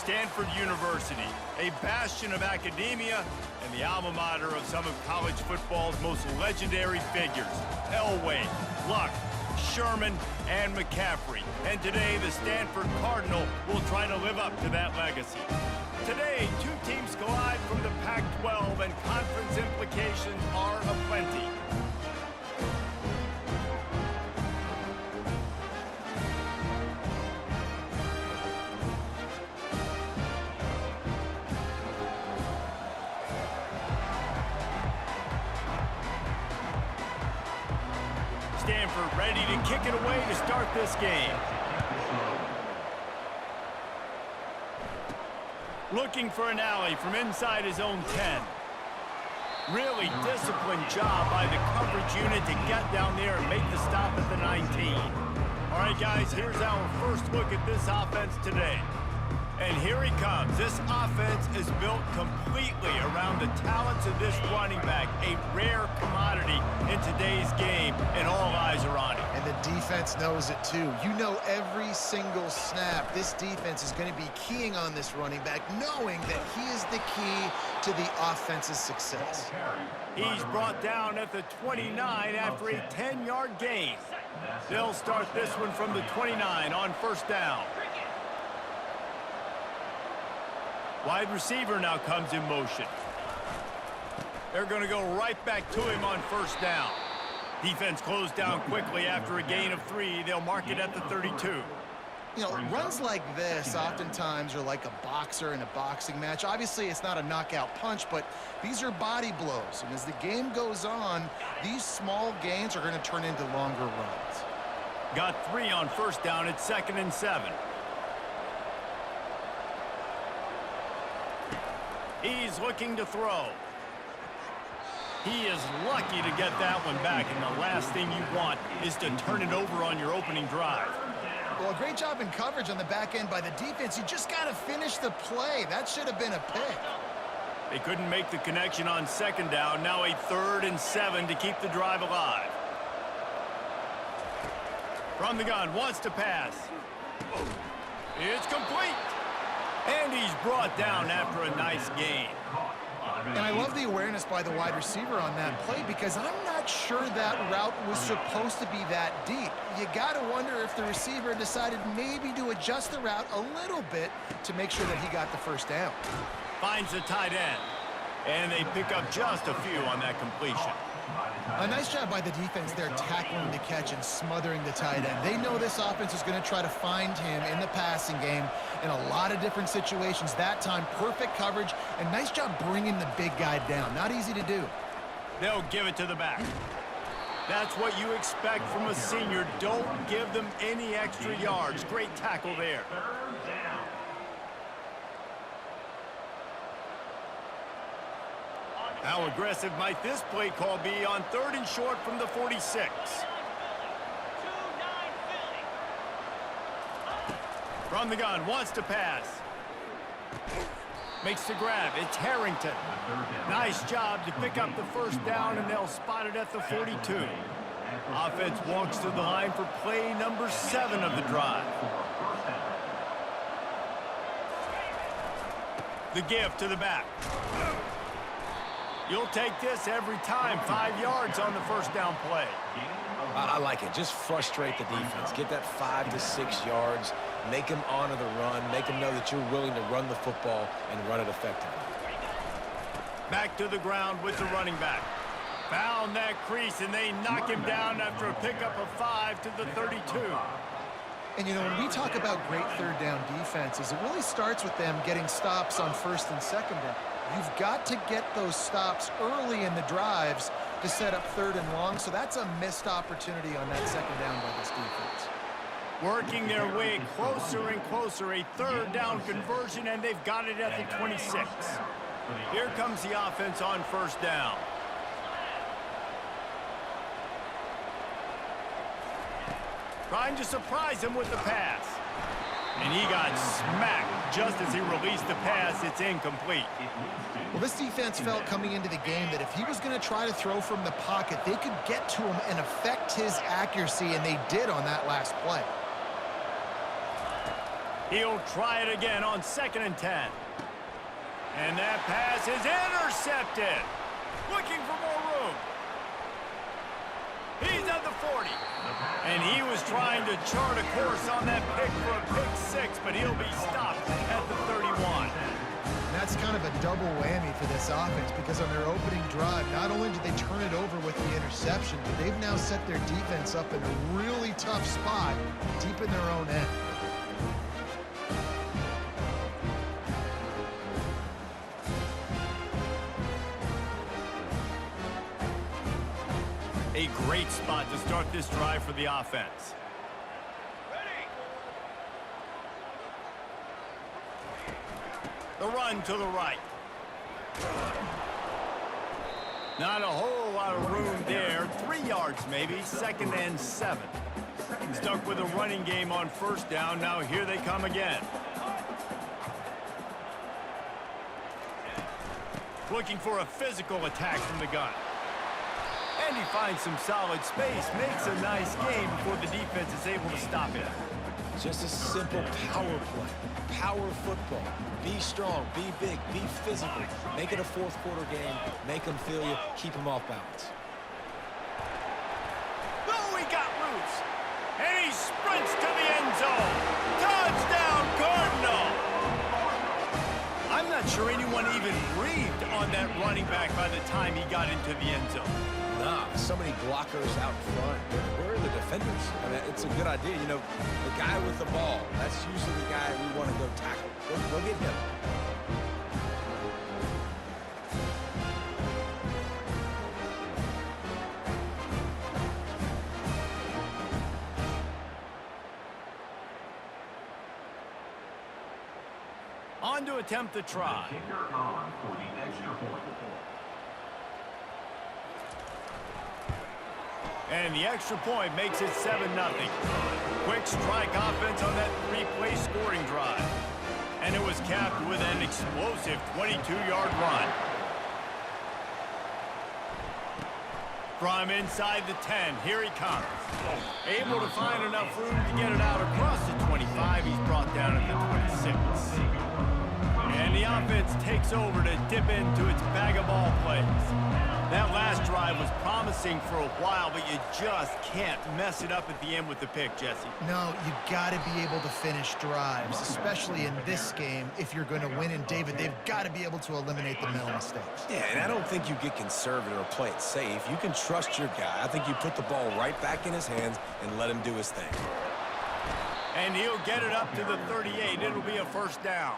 Stanford University, a bastion of academia and the alma mater of some of college football's most legendary figures, Elway, Luck, Sherman, and McCaffrey. And today, the Stanford Cardinal will try to live up to that legacy. Today, two teams collide from the Pac-12, and conference implications are aplenty. Stanford ready to kick it away to start this game. Looking for an alley from inside his own 10. Really disciplined job by the coverage unit to get down there and make the stop at the 19. All right, guys, here's our first look at this offense today. And here he comes. This offense is built completely around the talents of this running back, a rare commodity in today's game, and all eyes are on him. And the defense knows it too. You know every single snap, this defense is going to be keying on this running back, knowing that he is the key to the offense's success. He's brought down at the 29 after a 10-yard gain. They'll start this one from the 29 on first down. Wide receiver now comes in motion. They're going to go right back to him on first down. Defense closed down quickly after a gain of 3. They'll mark it at the 32. You know, runs like this oftentimes are like a boxer in a boxing match. Obviously, it's not a knockout punch, but these are body blows. And as the game goes on, these small gains are going to turn into longer runs. Got 3 on first down at 2nd and 7. He's looking to throw. He is lucky to get that one back, and the last thing you want is to turn it over on your opening drive. Well, a great job in coverage on the back end by the defense. You just got to finish the play. That should have been a pick. They couldn't make the connection on 2nd down. Now a 3rd and 7 to keep the drive alive. From the gun, wants to pass. It's complete. And he's brought down after a nice gain. And I love the awareness by the wide receiver on that play, because I'm not sure that route was supposed to be that deep. You got to wonder if the receiver decided maybe to adjust the route a little bit to make sure that he got the first down. Finds the tight end. And they pick up just a few on that completion. A nice job by the defense there, tackling the catch and smothering the tight end. They know this offense is going to try to find him in the passing game in a lot of different situations. That time, perfect coverage, and nice job bringing the big guy down. Not easy to do. They'll give it to the back. That's what you expect from a senior. Don't give them any extra yards. Great tackle there. How aggressive might this play call be on 3rd and short from the 46? From the gun, wants to pass. Makes the grab. It's Harrington. Nice job to pick up the first down, and they'll spot it at the 42. Offense walks to the line for play number 7 of the drive. The give to the back. You'll take this every time. 5 yards on the first down play. I like it. Just frustrate the defense. Get that 5 to 6 yards. Make them honor the run. Make them know that you're willing to run the football and run it effectively. Back to the ground with the running back. Found that crease, and they knock him down after a pickup of 5 to the 32. And, you know, when we talk about great 3rd down defenses, it really starts with them getting stops on 1st and 2nd down. You've got to get those stops early in the drives to set up 3rd and long, so that's a missed opportunity on that 2nd down by this defense. Working their way closer and closer, a 3rd down conversion, and they've got it at the 26. Here comes the offense on first down. Trying to surprise him with the pass. And he got smacked just as he released the pass. It's incomplete. Well, this defense felt coming into the game that if he was going to try to throw from the pocket, they could get to him and affect his accuracy, and they did on that last play. He'll try it again on 2nd and 10. And that pass is intercepted. Looking for more room. He's at the 40. And he was trying to chart a course on that pick for a pick-6, but he'll be stopped at the 31. That's kind of a double whammy for this offense because on their opening drive, not only did they turn it over with the interception, but they've now set their defense up in a really tough spot deep in their own end. A great spot to start this drive for the offense. The run to the right. Not a whole lot of room there. 3 yards maybe, 2nd and 7. Stuck with a running game on 1st down. Now here they come again. Looking for a physical attack from the gun. And he finds some solid space, makes a nice game before the defense is able to stop it. Just a simple power play. Power football. Be strong, be big, be physical. Make it a 4th quarter game. Make them feel you. Keep them off balance. Oh, he got loose. And he sprints to the end zone. Touchdown, Cardinal. I'm not sure anyone even breathed on that running back by the time he got into the end zone. Nah, so many blockers out front. Where are the defenders? I mean, it's a good idea. You know, the guy with the ball, that's usually the guy we want to go tackle. Go get him. On to attempt the try. And the extra point makes it 7-0. Quick strike offense on that 3-play scoring drive. And it was capped with an explosive 22-yard run. From inside the 10, here he comes. Able to find enough room to get it out across the 25. He's brought down at the 26. And the offense takes over to dip into its bag of ball plays. That last drive was promising for a while, but you just can't mess it up at the end with the pick, Jesse. No, you got to be able to finish drives, especially in this game. If you're going to win, and David, they've got to be able to eliminate the mental mistakes. Yeah, and I don't think you get conservative or play it safe. You can trust your guy. I think you put the ball right back in his hands and let him do his thing. And he'll get it up to the 38. It'll be a 1st down.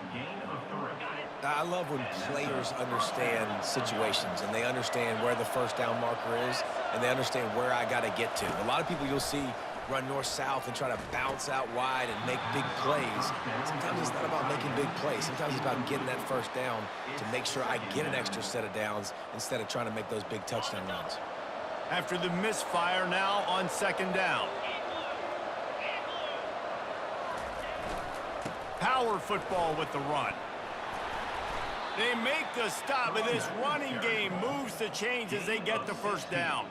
I love when players understand situations and they understand where the 1st down marker is and they understand where I got to get to. A lot of people you'll see run north-south and try to bounce out wide and make big plays. Sometimes it's not about making big plays. Sometimes it's about getting that 1st down to make sure I get an extra set of downs instead of trying to make those big touchdown runs. After the misfire, now on 2nd down. Power football with the run. They make the stop, but this running game moves the chains as they get the 1st down.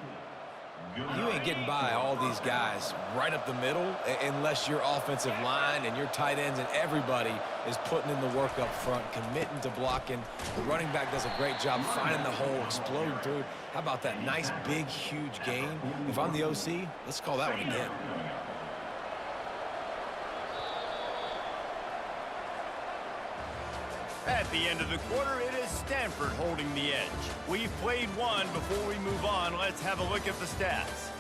You ain't getting by all these guys right up the middle unless your offensive line and your tight ends and everybody is putting in the work up front, committing to blocking. The running back does a great job finding the hole, exploding through. How about that nice, big, huge gain? If I'm the OC, let's call that one again. At the end of the quarter, it is Stanford holding the edge. We've played one. Before we move on, let's have a look at the stats.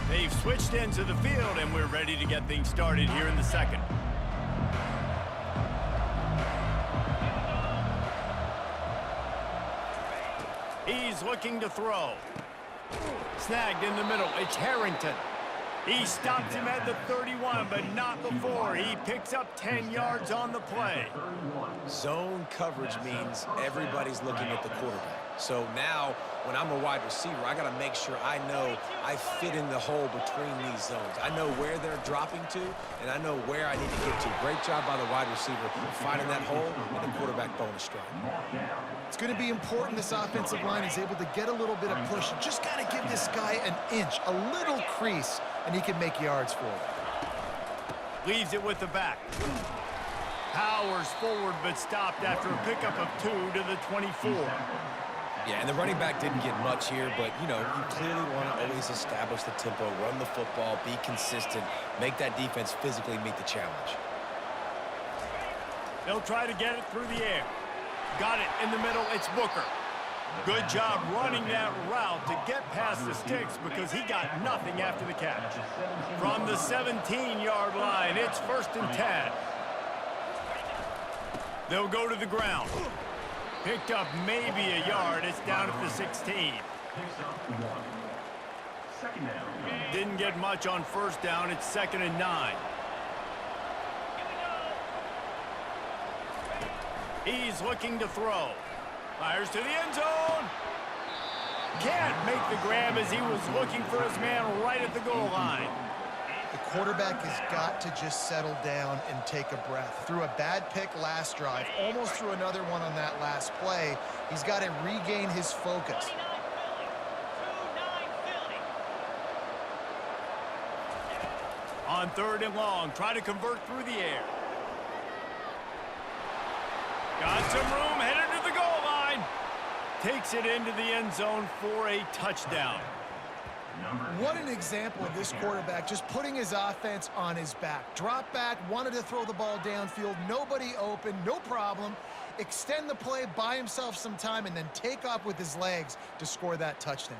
They've switched into the field, and we're ready to get things started here in the 2nd. He's looking to throw. Snagged in the middle. It's Harrington. He stops him at the 31, but not before. He picks up 10 yards on the play. Zone coverage means everybody's looking at the quarterback. So now, when I'm a wide receiver, I got to make sure I know I fit in the hole between these zones. I know where they're dropping to, and I know where I need to get to. Great job by the wide receiver finding that hole and the quarterback throwing a strike. It's going to be important this offensive line is able to get a little bit of push. Just got to give this guy an inch, a little crease, and he can make yards for it. Leaves it with the back. Powers forward, but stopped after a pickup of 2 to the 24. Yeah, and the running back didn't get much here, but, you know, you clearly want to always establish the tempo, run the football, be consistent, make that defense physically meet the challenge. They'll try to get it through the air. Got it in the middle. It's Booker. Good job running that route to get past the sticks because he got nothing after the catch. From the 17-yard line, it's 1st and 10. They'll go to the ground. Picked up maybe a yard. It's down at the 16. Didn't get much on 1st down. It's 2nd and 9. He's looking to throw. Fires to the end zone. Can't make the grab as he was looking for his man right at the goal line. The quarterback has got to just settle down and take a breath. Threw a bad pick last drive, almost threw another one on that last play. He's got to regain his focus. On 3rd and long, try to convert through the air. Got some room, headed to the goal line. Takes it into the end zone for a touchdown. What an example of this quarterback just putting his offense on his back. Drop back, wanted to throw the ball downfield, nobody open, no problem. Extend the play, buy himself some time, and then take off with his legs to score that touchdown.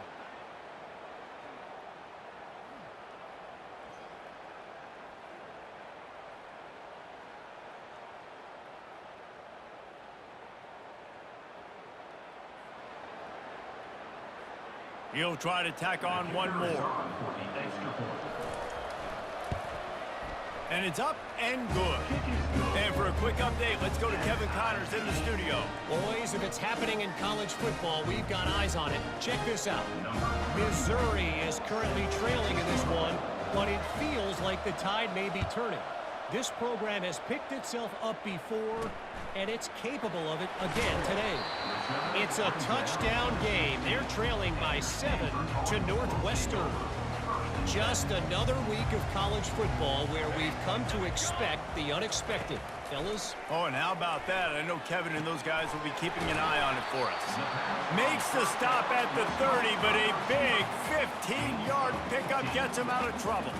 He'll try to tack on one more. And it's up and good. And for a quick update, let's go to Kevin Connors in the studio. Boys, if it's happening in college football, we've got eyes on it. Check this out. Missouri is currently trailing in this one, but it feels like the tide may be turning. This program has picked itself up before, and it's capable of it again today. It's a touchdown game. They're trailing by 7 to Northwestern. Just another week of college football where we've come to expect the unexpected. Fellas? Oh, and how about that? I know Kevin and those guys will be keeping an eye on it for us. Makes the stop at the 30, but a big 15-yard pickup gets him out of trouble.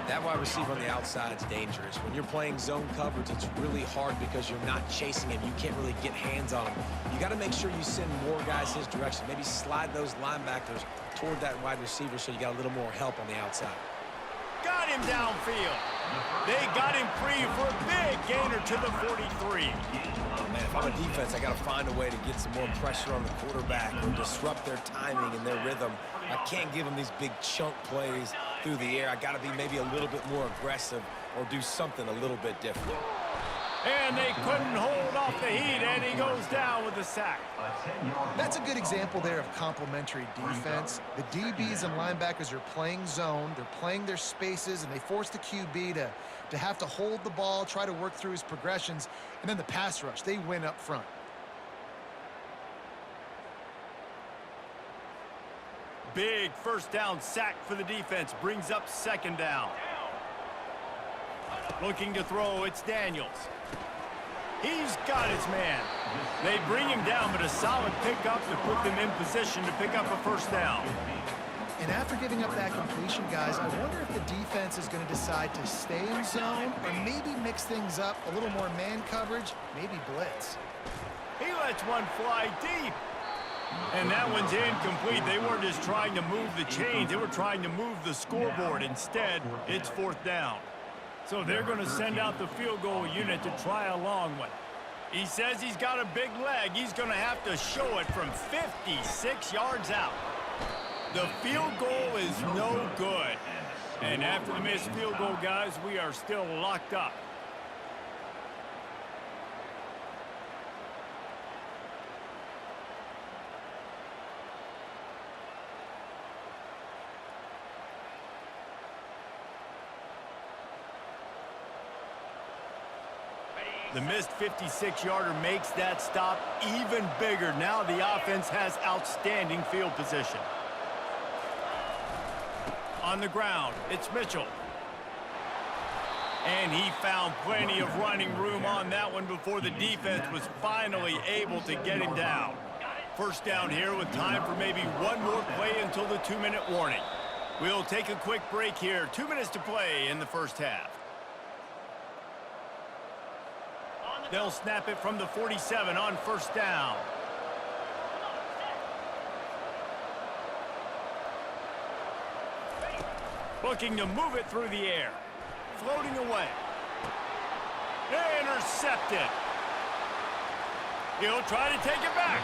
That wide receiver on the outside is dangerous. When you're playing zone coverage, it's really hard because you're not chasing him. You can't really get hands on him. You got to make sure you send more guys his direction. Maybe slide those linebackers toward that wide receiver so you got a little more help on the outside. Got him downfield. They got him free for a big gainer to the 43. Man, if I'm a defense, I got to find a way to get some more pressure on the quarterback or disrupt their timing and their rhythm. I can't give them these big chunk plays through the air. I got to be maybe a little bit more aggressive or do something a little bit different. And they couldn't hold off the heat, and he goes down with a sack. That's a good example there of complementary defense. The DBs and linebackers are playing zone, they're playing their spaces, and they force the QB to have to hold the ball, try to work through his progressions, and then the pass rush, they win up front. Big first down sack for the defense, brings up 2nd down. Looking to throw, it's Daniels. He's got his man. They bring him down, but a solid pickup to put them in position to pick up a 1st down. And after giving up that completion, guys, I wonder if the defense is going to decide to stay in zone or maybe mix things up, a little more man coverage, maybe blitz. He lets one fly deep. And that one's incomplete. They weren't just trying to move the chains. They were trying to move the scoreboard. Instead, it's 4th down. So they're going to send out the field goal unit to try a long one. He says he's got a big leg. He's going to have to show it from 56 yards out. The field goal is no good. And after the missed field goal, guys, we are still locked up. The missed 56-yarder makes that stop even bigger. Now the offense has outstanding field position. On the ground, it's Mitchell. And he found plenty of running room on that one before the defense was finally able to get him down. First down here with time for maybe one more play until the 2-minute warning. We'll take a quick break here. 2 minutes to play in the first half. They'll snap it from the 47 on first down. Looking to move it through the air. Floating away. Intercepted. He'll try to take it back.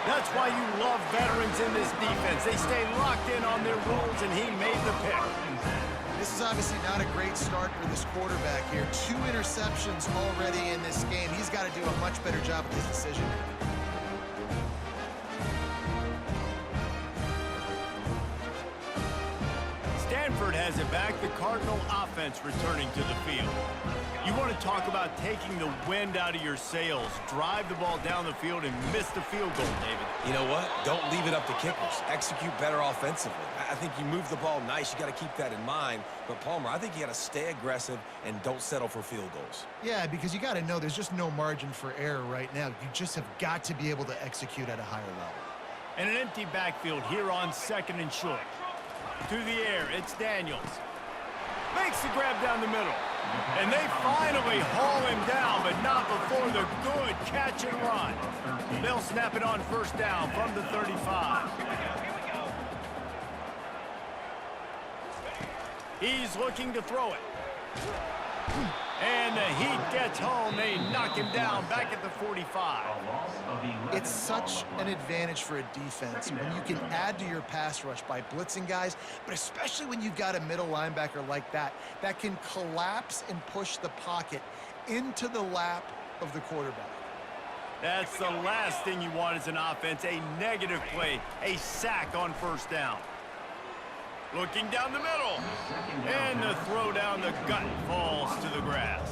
That's why you love veterans in this defense. They stay locked in on their roles, and he made the pick. This is obviously not a great start for this quarterback here. 2 interceptions already in this game. He's got to do a much better job with his decision. Stanford has it back. The Cardinal offense returning to the field. You want to talk about taking the wind out of your sails. Drive the ball down the field and miss the field goal, David. You know what? Don't leave it up to kickers. Execute better offensively. I think you move the ball nice. You got to keep that in mind. But, Palmer, I think you got to stay aggressive and don't settle for field goals. Yeah, because you got to know there's just no margin for error right now. You just have got to be able to execute at a higher level. And an empty backfield here on 2nd and short. To the air, it's Daniels. Makes the grab down the middle. And they finally haul him down, but not before the good catch and run. They'll snap it on first down from the 35. He's looking to throw it. And the heat gets home. They knock him down back at the 45. It's such an advantage for a defense when you can add to your pass rush by blitzing guys, but especially when you've got a middle linebacker like that can collapse and push the pocket into the lap of the quarterback. That's the last thing you want as an offense, a negative play, a sack on first down. Looking down the middle, and the throw down the gut falls to the grass.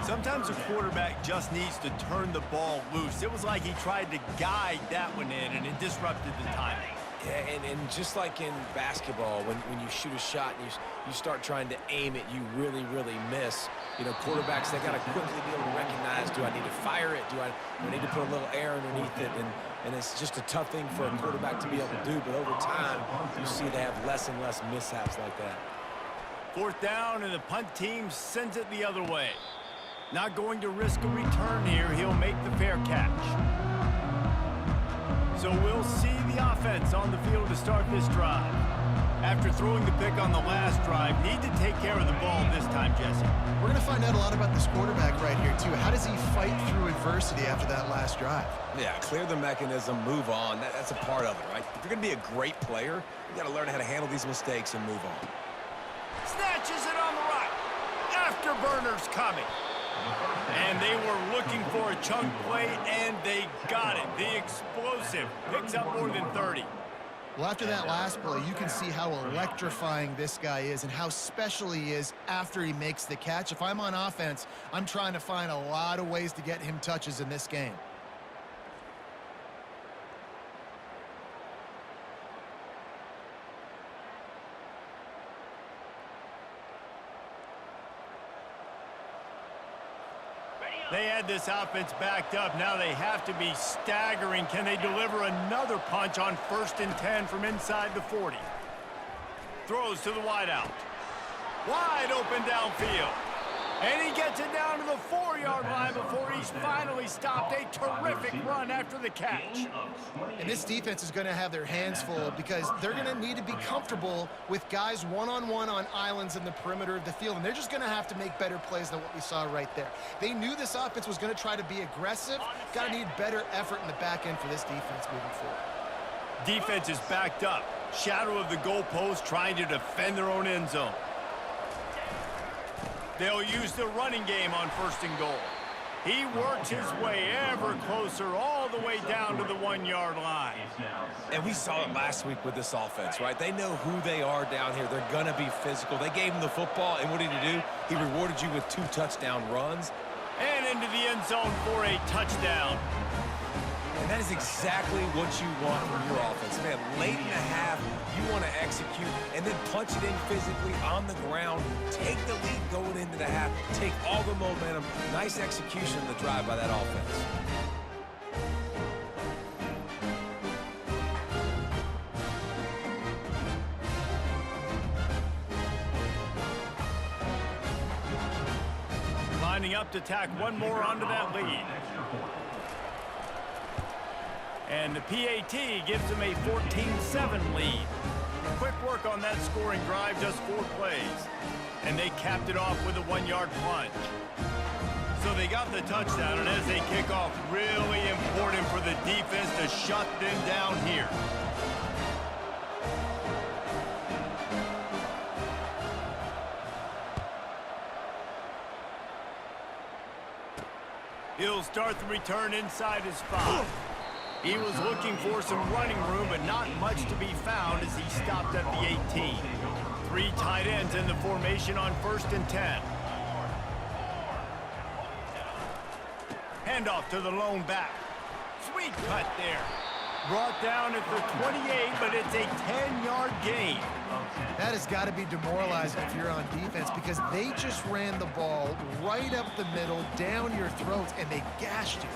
Sometimes a quarterback just needs to turn the ball loose. It was like he tried to guide that one in, and it disrupted the timing. Yeah, and just like in basketball, when you shoot a shot and you start trying to aim it, you really, really miss. You know, quarterbacks, they got to quickly be able to recognize, do I need to fire it? Do I need to put a little air underneath it? And it's just a tough thing for a quarterback to be able to do. But over time, you see they have less and less mishaps like that. Fourth down, and the punt team sends it the other way. Not going to risk a return here. He'll make the fair catch. So we'll see the offense on the field to start this drive. After throwing the pick on the last drive, need to take care of the ball this time, Jesse. We're going to find out a lot about this quarterback right here, too. How does he fight through adversity after that last drive? Yeah, clear the mechanism, move on. That's a part of it, right? If you're going to be a great player, you got to learn how to handle these mistakes and move on. Snatches it on the right. Afterburners coming. And they were looking for a chunk play, and they got it. The explosive picks up more than 30. Well, after that last play, you can see how electrifying this guy is and how special he is after he makes the catch. If I'm on offense, I'm trying to find a lot of ways to get him touches in this game. They had this offense backed up. Now they have to be staggering. Can they deliver another punch on 1st and 10 from inside the 40? Throws to the wideout. Wide open downfield. And he gets it down to the 4-yard line before he's finally stopped. A terrific run after the catch. And this defense is going to have their hands full because they're going to need to be comfortable with guys one-on-one on islands in the perimeter of the field. And they're just going to have to make better plays than what we saw right there. They knew this offense was going to try to be aggressive. Got to need better effort in the back end for this defense moving forward. Defense is backed up. Shadow of the goalpost trying to defend their own end zone. They'll use the running game on 1st and goal. He works his way ever closer all the way down to the 1-yard line. And we saw it last week with this offense, right? They know who they are down here. They're going to be physical. They gave him the football, and what did he do? He rewarded you with 2 touchdown runs. And into the end zone for a touchdown. And that is exactly what you want from your offense. Man, late in the half, you want to execute and then punch it in physically on the ground. Take the lead going into the half. Take all the momentum. Nice execution of the drive by that offense. Lining up to tack one more onto that lead. And the PAT gives them a 14-7 lead. Quick work on that scoring drive, just 4 plays. And they capped it off with a 1-yard plunge. So they got the touchdown, and as they kick off, really important for the defense to shut them down here. He'll start the return inside his 5. He was looking for some running room, but not much to be found as he stopped at the 18. 3 tight ends in the formation on 1st and 10. Handoff to the lone back. Sweet cut there. Brought down at the 28, but it's a 10-yard gain. That has got to be demoralizing if you're on defense because they just ran the ball right up the middle, down your throats, and they gashed you.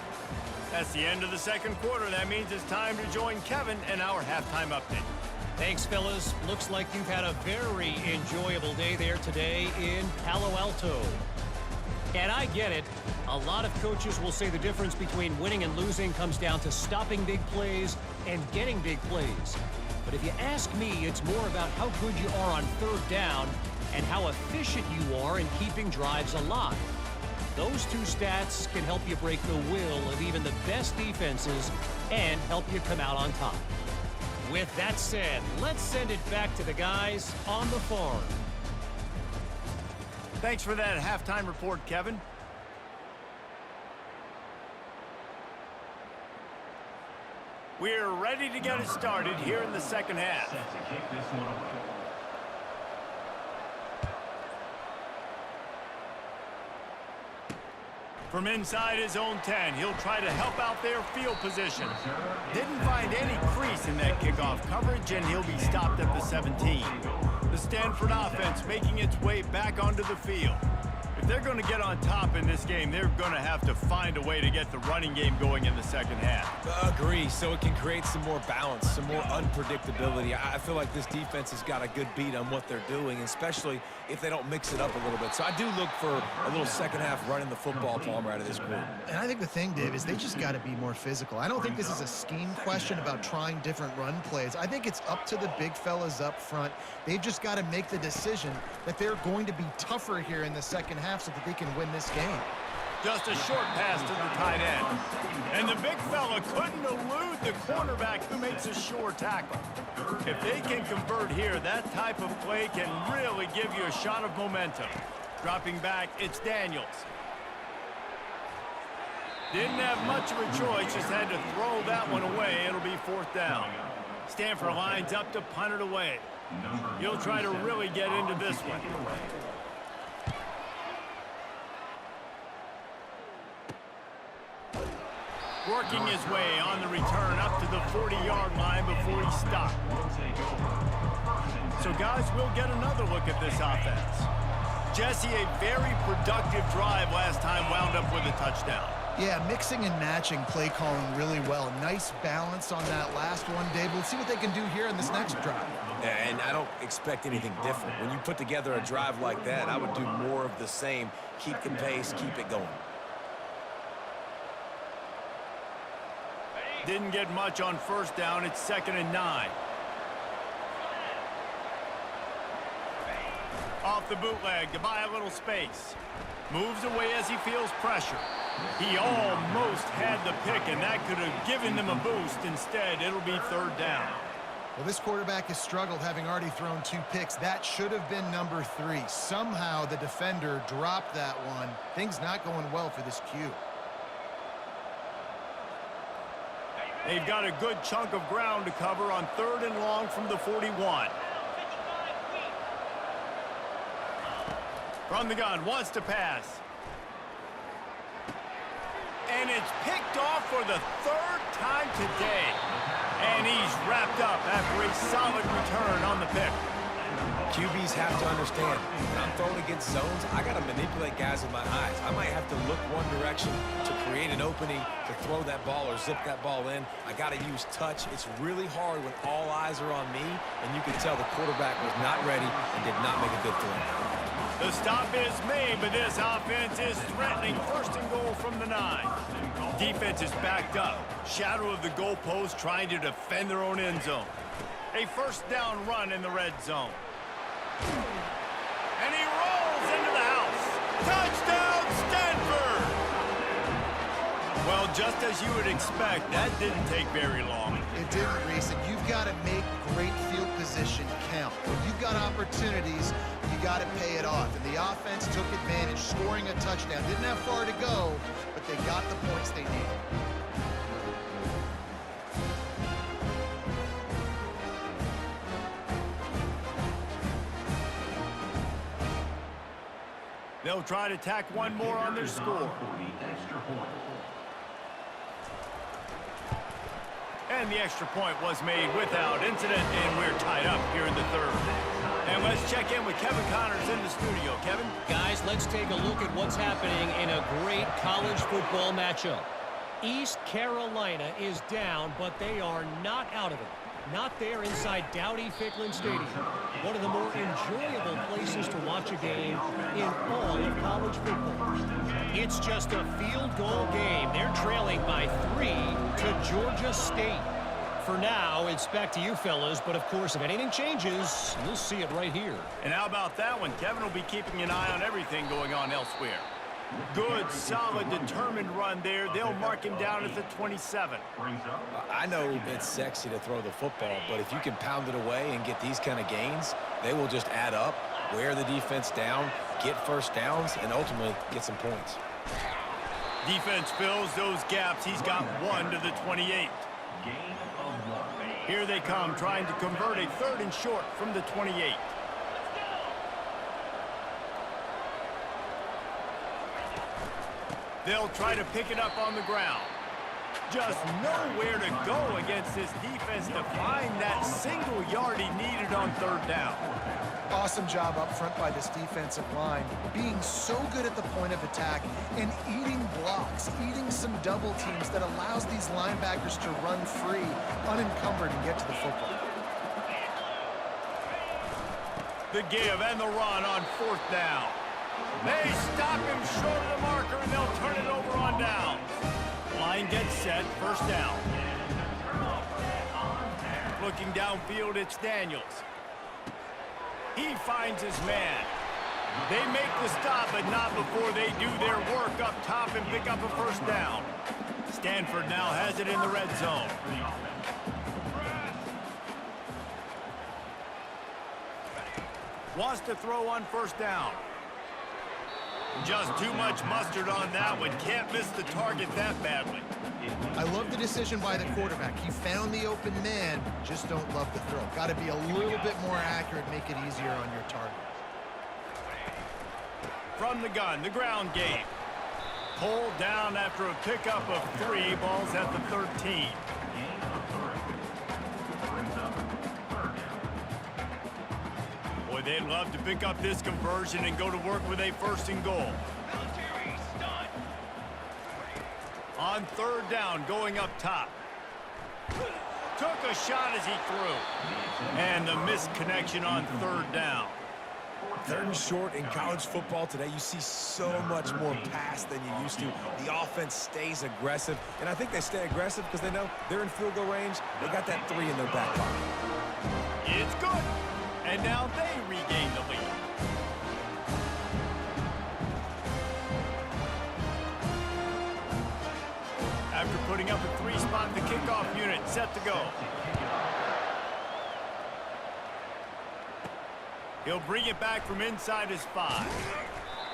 That's the end of the second quarter. That means it's time to join Kevin in our halftime update. Thanks, fellas. Looks like you've had a very enjoyable day there today in Palo Alto. And I get it. A lot of coaches will say the difference between winning and losing comes down to stopping big plays and getting big plays. But if you ask me, it's more about how good you are on 3rd down and how efficient you are in keeping drives alive. Those 2 stats can help you break the will of even the best defenses and help you come out on top. With that said, let's send it back to the guys on the farm. Thanks for that halftime report, Kevin. We're ready to get it started here in the second half. From inside his own 10, he'll try to help out their field position. Didn't find any crease in that kickoff coverage, and he'll be stopped at the 17. The Stanford offense making its way back onto the field. If they're going to get on top in this game, they're going to have to find a way to get the running game going in the second half. Agree, so it can create some more balance, some more unpredictability. I feel like this defense has got a good beat on what they're doing, especially if they don't mix it up a little bit. So I do look for a little second half running the football, Palmer, out of this group. And I think the thing, Dave, is they just got to be more physical. I don't think this is a scheme question about trying different run plays. I think it's up to the big fellas up front. They've just got to make the decision that they're going to be tougher here in the second half so that they can win this game. Just a short pass to the tight end. And the big fella couldn't elude the cornerback who makes a sure tackle. If they can convert here, that type of play can really give you a shot of momentum. Dropping back, it's Daniels. Didn't have much of a choice, just had to throw that one away. It'll be 4th down. Stanford lines up to punt it away. He'll try to really get into this one. Working his way on the return up to the 40-yard line before he stopped. So guys, we'll get another look at this offense. Jesse, a very productive drive last time, wound up with a touchdown. Yeah, mixing and matching play calling really well. Nice balance on that last one, Dave. We'll see what they can do here in this next drive. Yeah, and I don't expect anything different. When you put together a drive like that, I would do more of the same. Keep the pace, keep it going. Didn't get much on 1st down. It's 2nd and 9. Off the bootleg to buy a little space. Moves away as he feels pressure. He almost had the pick, and that could have given them a boost. Instead, it'll be 3rd down. Well, this quarterback has struggled, having already thrown 2 picks. That should have been number 3. Somehow the defender dropped that one. Things not going well for this Q. They've got a good chunk of ground to cover on 3rd and long from the 41. From the gun, wants to pass. And it's picked off for the third time today. And he's wrapped up after a solid return on the pick. QBs have to understand, when I'm throwing against zones, I got to manipulate guys with my eyes. I might have to look one direction to create an opening to throw that ball or zip that ball in. I got to use touch. It's really hard when all eyes are on me, and you can tell the quarterback was not ready and did not make a good throw. The stop is made, but this offense is threatening first and goal from the 9. Defense is backed up. Shadow of the goalpost trying to defend their own end zone. A first down run in the red zone. And he rolls into the house. Touchdown, Stanford! Well, just as you would expect, that didn't take very long. It didn't, Reese, and you've got to make great field position count. When you've got opportunities, you got to pay it off. And the offense took advantage, scoring a touchdown. Didn't have far to go, but they got the points they needed. They'll try to tack one more on their score. And the extra point was made without incident, and we're tied up here in the third. And let's check in with Kevin Connors in the studio. Kevin? Guys, let's take a look at what's happening in a great college football matchup. East Carolina is down, but they are not out of it. Not there inside Dowdy-Ficklin Stadium. One of the more enjoyable places to watch a game in all of college football. It's just a field goal game. They're trailing by 3 to Georgia State. For now, it's back to you fellas, but of course, if anything changes, you'll see it right here. And how about that one? Kevin will be keeping an eye on everything going on elsewhere. Good, solid, determined run there. They'll mark him down at the 27. I know it's sexy to throw the football, but if you can pound it away and get these kind of gains, they will just add up, wear the defense down, get first downs, and ultimately get some points. Defense fills those gaps. He's got 1 to the 28. Here they come, trying to convert a 3rd and short from the 28. They'll try to pick it up on the ground. Just nowhere to go against this defense to find that single yard he needed on 3rd down. Awesome job up front by this defensive line, being so good at the point of attack and eating blocks, eating some double teams that allows these linebackers to run free, unencumbered, and get to the football. The give and the run on 4th down. They stop him short of the marker, and they'll turn it over on downs. Line gets set, 1st down. Looking downfield, it's Daniels. He finds his man. They make the stop, but not before they do their work up top and pick up a 1st down. Stanford now has it in the red zone. Wants to throw on 1st down. Just too much mustard on that one. Can't miss the target that badly. I love the decision by the quarterback. He found the open man, just don't love the throw. Got to be a little bit more accurate, make it easier on your target. From the gun, the ground game. Pulled down after a pickup of 3, balls at the 13. Boy, they'd love to pick up this conversion and go to work with a 1st and goal. On 3rd down, going up top. Took a shot as he threw. And the missed connection on 3rd down. 3rd and short in college football today, you see so much more pass than you used to. The offense stays aggressive, and I think they stay aggressive because they know they're in field goal range. They got that 3 in their back pocket. It's good. And now they regain the lead. After putting up a 3 spot, the kickoff unit set to go. He'll bring it back from inside his 5.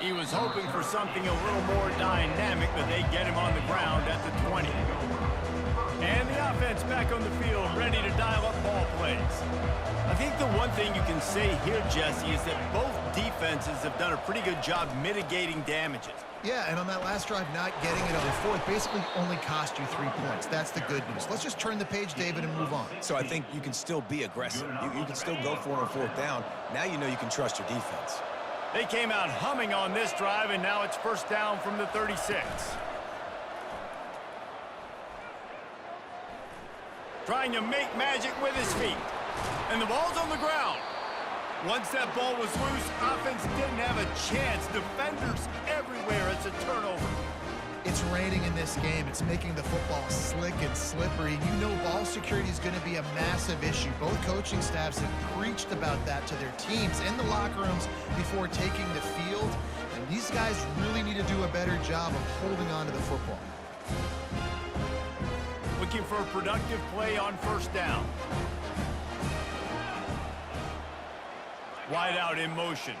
He was hoping for something a little more dynamic, but they get him on the ground at the 20. And the offense back on the field, ready to dial up ball plays. I think the one thing you can say here, Jesse, is that both defenses have done a pretty good job mitigating damages. Yeah, and on that last drive, not getting it on the fourth basically only cost you 3 points. That's the good news. Let's just turn the page, David, and move on. So I think you can still be aggressive. You can still go for it on fourth down. Now you know you can trust your defense. They came out humming on this drive, and now it's first down from the 36. Trying to make magic with his feet. And the ball's on the ground. Once that ball was loose, offense didn't have a chance. Defenders everywhere. It's a turnover. It's raining in this game. It's making the football slick and slippery. You know ball security is going to be a massive issue. Both coaching staffs have preached about that to their teams in the locker rooms before taking the field. And these guys really need to do a better job of holding on to the football. Looking for a productive play on first down. Wide out in motion.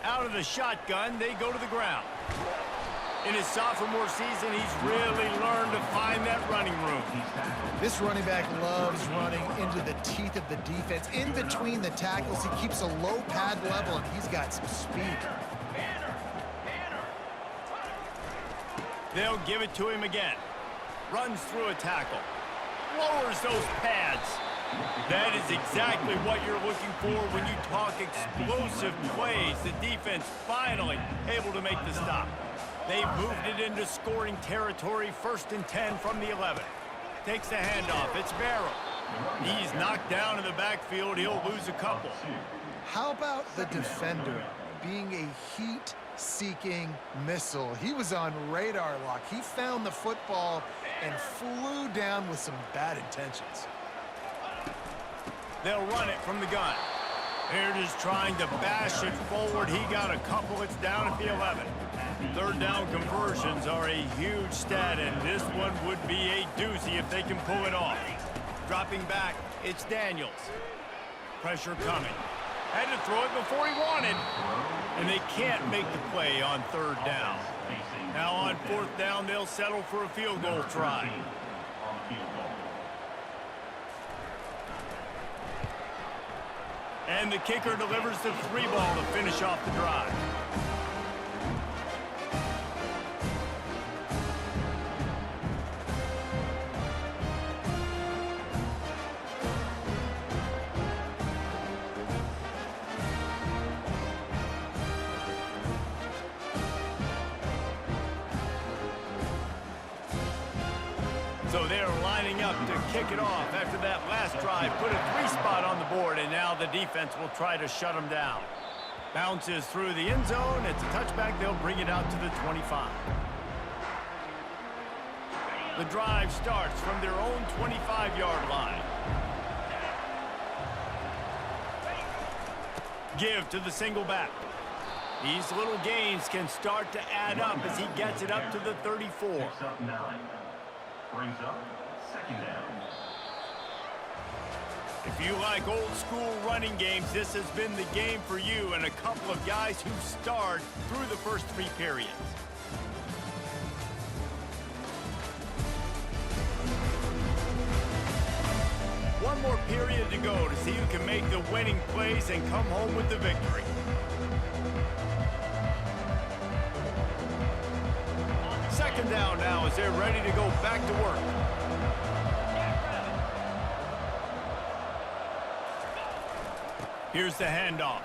Out of the shotgun, they go to the ground. In his sophomore season, he's really learned to find that running room. This running back loves running into the teeth of the defense. In between the tackles, he keeps a low pad level, and he's got some speed. They'll give it to him again. Runs through a tackle. Lowers those pads. That is exactly what you're looking for when you talk explosive plays. The defense finally able to make the stop. They've moved it into scoring territory, 1st and 10 from the 11. Takes the handoff. It's Barrow. He's knocked down in the backfield. He'll lose a couple. How about the defender being a heat-seeking missile? He was on radar lock. He found the football and flew down with some bad intentions. They'll run it from the gun. Here it is trying to bash it forward. He got a couple. It's down at the 11. Third down conversions are a huge stat, and this one would be a doozy if they can pull it off. Dropping back, it's Daniels. Pressure coming. Had to throw it before he wanted. And they can't make the play on third down. Now on fourth down, they'll settle for a field goal try. And the kicker delivers the 3-ball to finish off the drive. So they're lining up to kick it off after that last drive. Put a 3-spot on the board, and now the defense will try to shut them down. Bounces through the end zone. It's a touchback. They'll bring it out to the 25. The drive starts from their own 25-yard line. Give to the single back. These little gains can start to add up as he gets it up to the 34. Brings up second down. If you like old school running games, this has been the game for you and a couple of guys who starred through the first 3 periods. One more period to go to see who can make the winning plays and come home with the victory. Second down now as they're ready to go back to work. Here's the handoff.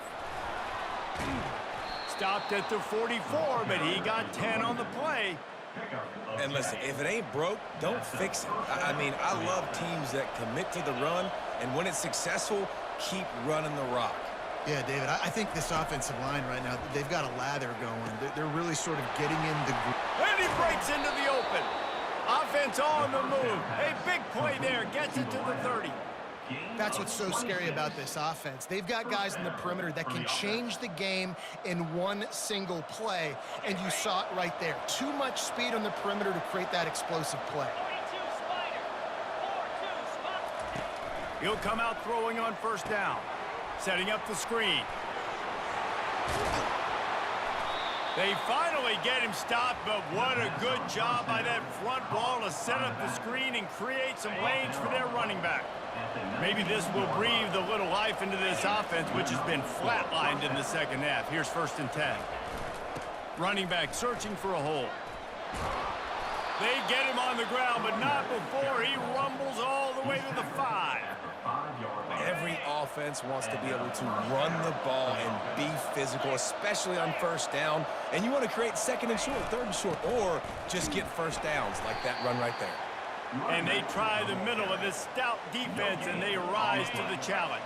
Stopped at the 44, but he got 10 on the play. And listen, if it ain't broke, don't fix it. I mean, I love teams that commit to the run, and when it's successful, keep running the rock. Yeah, David, I think this offensive line right now, they've got a lather going. They're really sort of getting in the groove. And he breaks into the open. Offense on the move. A big play there. Gets it to the 30. That's what's so scary about this offense. They've got guys in the perimeter that can change the game in one single play, and you saw it right there. Too much speed on the perimeter to create that explosive play. He'll come out throwing on first down. Setting up the screen. They finally get him stopped, but what a good job by that front wall to set up the screen and create some lanes for their running back. Maybe this will breathe a little life into this offense, which has been flatlined in the second half. Here's 1st and 10. Running back searching for a hole. They get him on the ground, but not before he rumbles all the way to the 5. Every offense wants to be able to run the ball and be physical, especially on first down. And you want to create second and short, third and short, or just get first downs like that run right there. And they try the middle of this stout defense, and they rise to the challenge.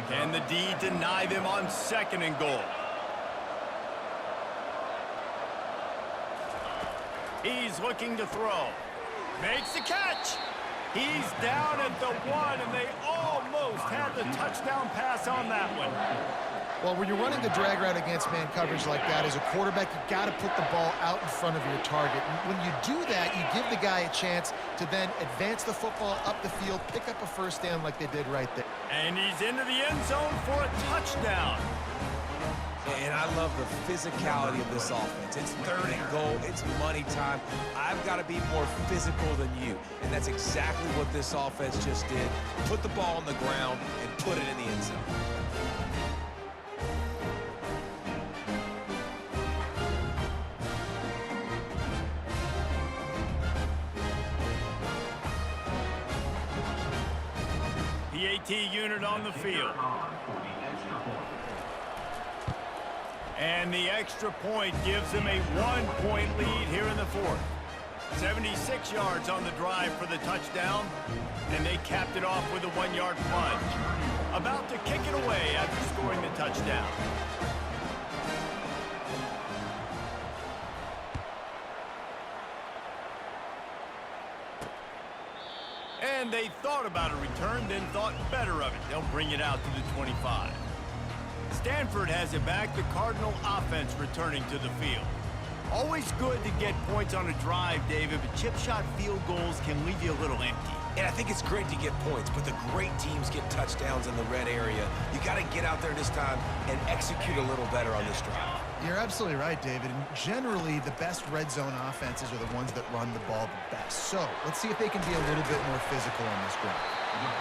Can the D deny them on second and goal? He's looking to throw. Makes the catch. He's down at the 1, and they almost had the touchdown pass on that one. Well, when you're running the drag route against man coverage like that, as a quarterback, you got to put the ball out in front of your target. And when you do that, you give the guy a chance to then advance the football up the field, pick up a first down like they did right there. And he's into the end zone for a touchdown. And I love the physicality of this offense. It's third and goal. It's money time. I've got to be more physical than you. And that's exactly what this offense just did. Put the ball on the ground and put it in the end zone. PAT unit on the field. And the extra point gives them a 1-point lead here in the 4th. 76 yards on the drive for the touchdown, and they capped it off with a 1-yard plunge. About to kick it away after scoring the touchdown. And they thought about a return, then thought better of it. They'll bring it out to the 25. Stanford has it back, the Cardinal offense returning to the field. Always good to get points on a drive, David, but chip shot field goals can leave you a little empty. And I think it's great to get points, but the great teams get touchdowns in the red area. You got to get out there this time and execute a little better on this drive. You're absolutely right, David. And generally, the best red zone offenses are the ones that run the ball the best. So let's see if they can be a little bit more physical on this drive.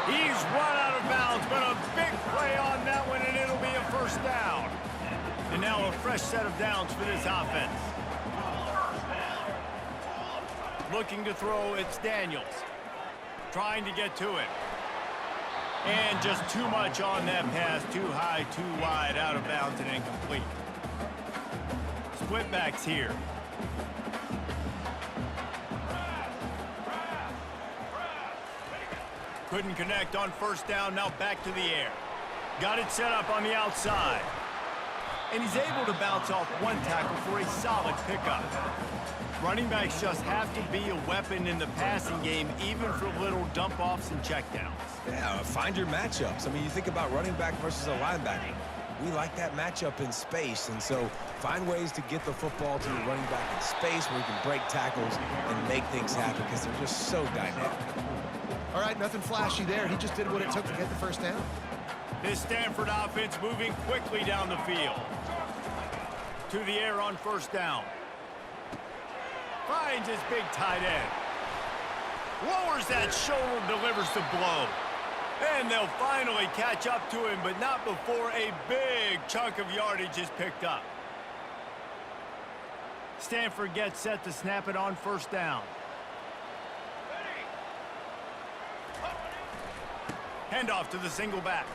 He's run out of bounds, but a big play on that one, and it'll be a first down. And now a fresh set of downs for this offense. Looking to throw, it's Daniels. Trying to get to it. And just too much on that pass. Too high, too wide, out of bounds, and incomplete. Split backs here. Couldn't connect on first down, now back to the air. Got it set up on the outside. And he's able to bounce off one tackle for a solid pickup. Running backs just have to be a weapon in the passing game, even for little dump-offs and checkdowns. Yeah, find your matchups. I mean, you think about running back versus a linebacker. We like that matchup in space, and so find ways to get the football to your running back in space where you can break tackles and make things happen because they're just so dynamic. All right, nothing flashy there. He just did what it took to get the first down. This Stanford offense moving quickly down the field. To the air on first down. Finds his big tight end. Lowers that shoulder, delivers the blow. And they'll finally catch up to him, but not before a big chunk of yardage is picked up. Stanford gets set to snap it on first down. Handoff to the single back.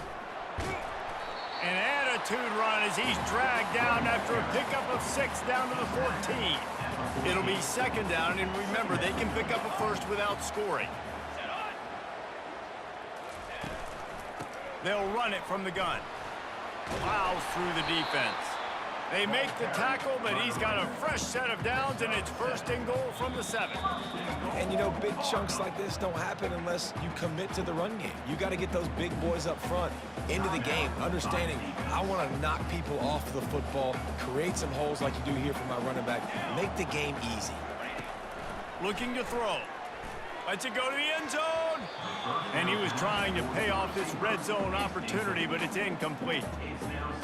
An attitude run as he's dragged down after a pickup of 6 down to the 14. It'll be second down, and remember, they can pick up a first without scoring. They'll run it from the gun. Plows through the defense. They make the tackle, but he's got a fresh set of downs, and it's first and goal from the 7. And, you know, big chunks like this don't happen unless you commit to the run game. You got to get those big boys up front into the game, understanding I want to knock people off the football, create some holes like you do here for my running back, make the game easy. Looking to throw. Lets it go to the end zone. And he was trying to pay off this red zone opportunity, but it's incomplete.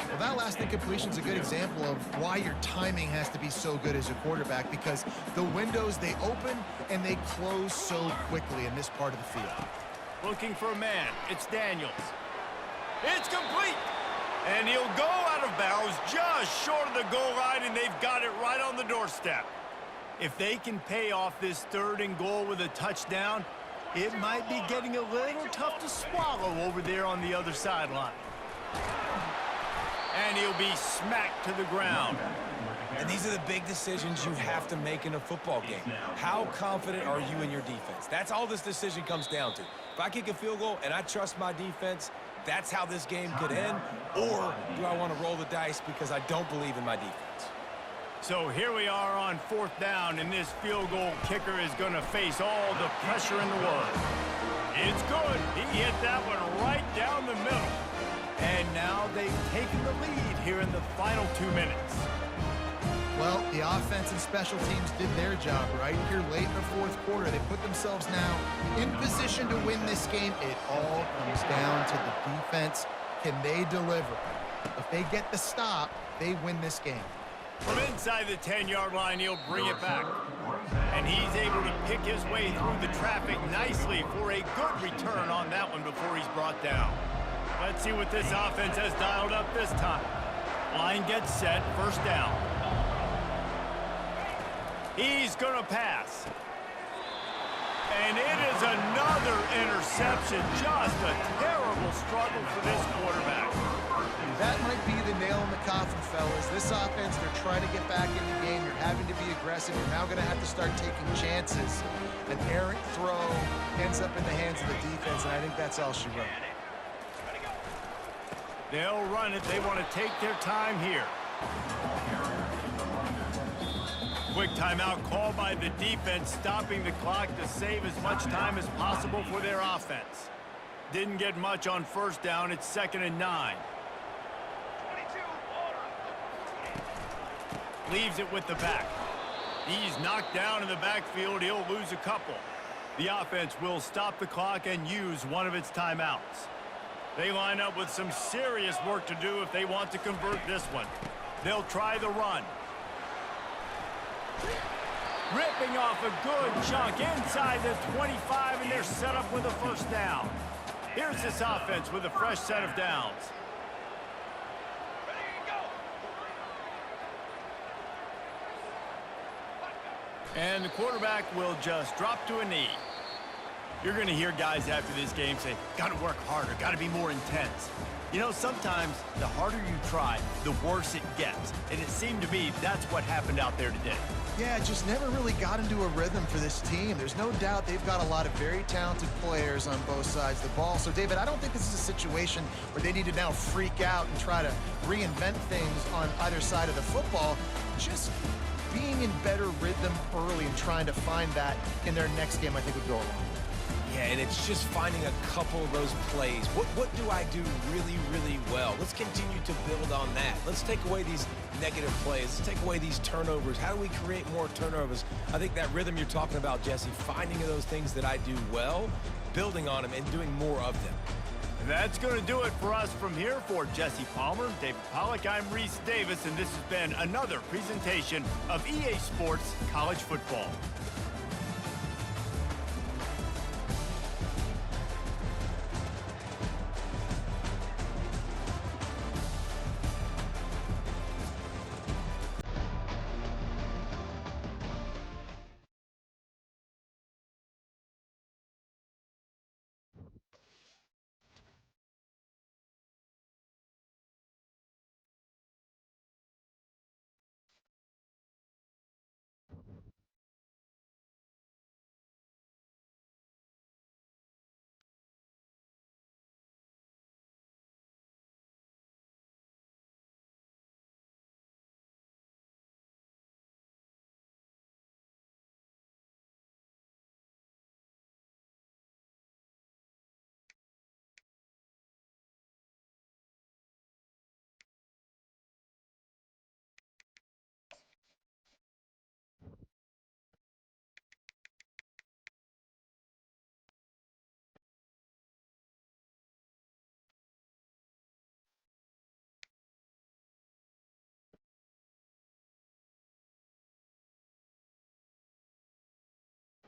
Well, that last incompletion is a good example of why your timing has to be so good as a quarterback, because the windows, they open and they close so quickly in this part of the field. Looking for a man. It's Daniels. It's complete. And he'll go out of bounds just short of the goal line, and they've got it right on the doorstep. If they can pay off this 3rd and goal with a touchdown, it might be getting a little tough to swallow over there on the other sideline. And he'll be smacked to the ground. And these are the big decisions you have to make in a football game. How confident are you in your defense? That's all this decision comes down to. If I kick a field goal and I trust my defense, that's how this game could end. Or do I want to roll the dice because I don't believe in my defense? So here we are on 4th down, and this field goal kicker is going to face all the pressure in the world. It's good. He hit that one right down the middle. And now they've taken the lead here in the final 2 minutes. Well, the offense and special teams did their job right here late in the 4th quarter. They put themselves now in position to win this game. It all comes down to the defense. Can they deliver? If they get the stop, they win this game. From inside the 10-yard line, he'll bring it back. And he's able to pick his way through the traffic nicely for a good return on that one before he's brought down. Let's see what this offense has dialed up this time. Line gets set, 1st down. He's going to pass. And it is another interception. Just a terrible struggle for this quarterback. That might be the nail in the coffin, fellas. This offense, they're trying to get back in the game. You're having to be aggressive. You're now going to have to start taking chances. An errant throw ends up in the hands of the defense, and I think that's all she wrote. They'll run it. They want to take their time here. Quick timeout called by the defense, stopping the clock to save as much time as possible for their offense. Didn't get much on 1st down. It's 2nd and 9. Leaves it with the back. He's knocked down in the backfield. He'll lose a couple. The offense will stop the clock and use one of its timeouts. They line up with some serious work to do if they want to convert this one. They'll try the run. Ripping off a good chunk inside the 25, and they're set up with a 1st down. Here's this offense with a fresh set of downs. And the quarterback will just drop to a knee. You're going to hear guys after this game say, got to work harder, got to be more intense. You know, sometimes the harder you try, the worse it gets. And it seemed to me that's what happened out there today. Yeah, just never really got into a rhythm for this team. There's no doubt they've got a lot of very talented players on both sides of the ball. So, David, I don't think this is a situation where they need to now freak out and try to reinvent things on either side of the football. Just being in better rhythm early and trying to find that in their next game, I think would go a long way. Yeah, and it's just finding a couple of those plays. What do I do really, really well? Let's continue to build on that. Let's take away these negative plays. Let's take away these turnovers. How do we create more turnovers? I think that rhythm you're talking about, Jesse, finding those things that I do well, building on them, and doing more of them. And that's going to do it for us from here. For Jesse Palmer, David Pollack, I'm Reese Davis, and this has been another presentation of EA Sports College Football.